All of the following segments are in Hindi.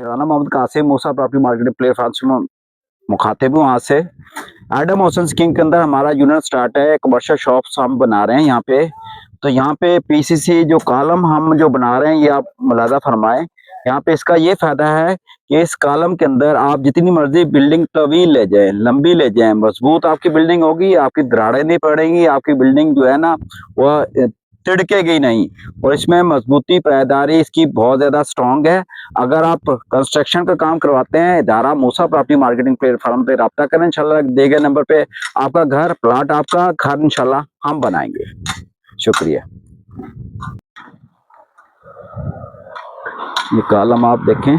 मेरा नाम मोहम्मद कासिम मूसा प्रॉपर्टी मार्केटिंग प्लेटफॉर्म से मुखातिब हूँ। वहाँ से एडम ओशन स्कीम के अंदर हमारा यूनिट स्टार्ट है। कमर्शियल शॉप्स हम बना रहे हैं यहाँ पे। तो यहाँ पे पीसीसी जो कॉलम हम जो बना रहे हैं ये आप मुलाजा फरमाएं। यहाँ पे इसका ये फायदा है कि इस कॉलम के अंदर आप जितनी मर्जी बिल्डिंग तवील ले जाएं, लंबी ले जाएं, मजबूत आपकी बिल्डिंग होगी, आपकी दरारें नहीं पड़ेंगी, आपकी बिल्डिंग जो है ना वह तिड़केगी नहीं। और इसमें मजबूती पायदारी इसकी बहुत ज्यादा स्ट्रांग है। अगर आप कंस्ट्रक्शन का काम करवाते हैं इदारा मूसा प्रॉपर्टी मार्केटिंग प्लेटफॉर्म पे रब्ता करें। इंशाल्लाह दिए गए नंबर पे आपका घर प्लाट आपका घर इंशाल्लाह हम बनाएंगे। शुक्रिया। ये कॉलम आप देखें,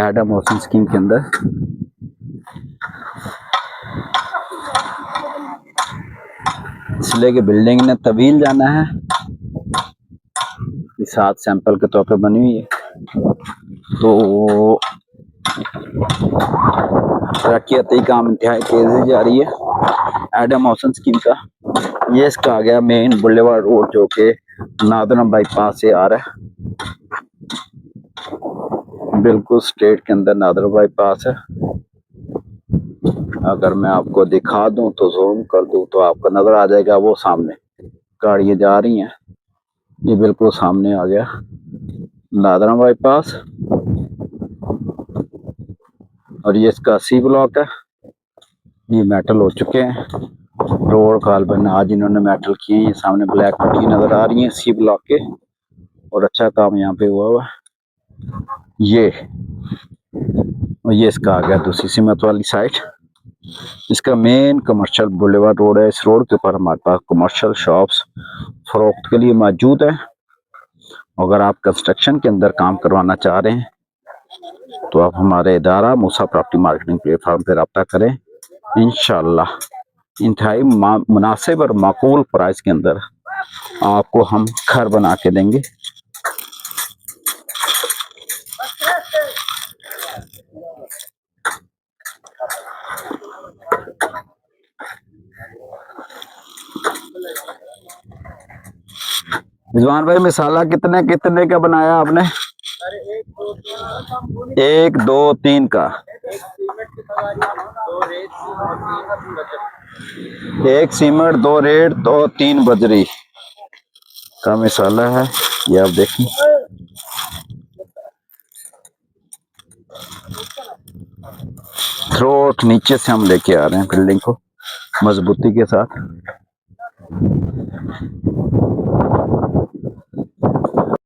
एडम ओशन स्कीम के अंदर इसलिए कि बिल्डिंग ने तवील जाना है। सात सैंपल के तौर पे बनी हुई है। तो तरक्याती काम इंतहाई तेजी जारी है एडम ओशन स्कीम का। ये इसका आ गया मेन बुलेवार्ड रोड जो कि नादरम बाईपास से आ रहा है। बिल्कुल स्ट्रेट के अंदर नादरम बाईपास है। अगर मैं आपको दिखा दूं तो जूम कर दूं तो आपको नजर आ जाएगा वो सामने गाड़ियां जा रही हैं। ये बिल्कुल सामने आ गया नादरम बाईपास। और ये इसका सी ब्लॉक है। ये मेटल हो चुके हैं रोड कालबन आज इन्होंने मेटल किए हैं। ये सामने ब्लैक पट्टी नजर आ रही है सी ब्लॉक के। और अच्छा काम यहाँ पे हुआ ये। और ये इसका आ गया दूसरी सीमत वाली साइड। इसका मेन कमर्शियल बुलेवार्ड रोड है। इस रोड के ऊपर हमारे पास कमर्शियल शॉप्स फरोख्त के लिए मौजूद है। अगर आप कंस्ट्रक्शन के अंदर काम करवाना चाह रहे हैं तो आप हमारे इदारा मूसा प्रॉपर्टी मार्केटिंग प्लेटफॉर्म पर रब्ता करें। इंशाल्लाह इंतहाई मुनासिब और माकूल प्राइस के अंदर आपको हम घर बना के देंगे। रिजवान भाई मिसाला कितने कितने का बनाया आपने? 1 2 3 का। एक सीमेंट 2 रेत तो 3 बजरी का मिसाला है। ये आप देखिए थ्रोट नीचे से हम लेके आ रहे हैं बिल्डिंग को मजबूती के साथ।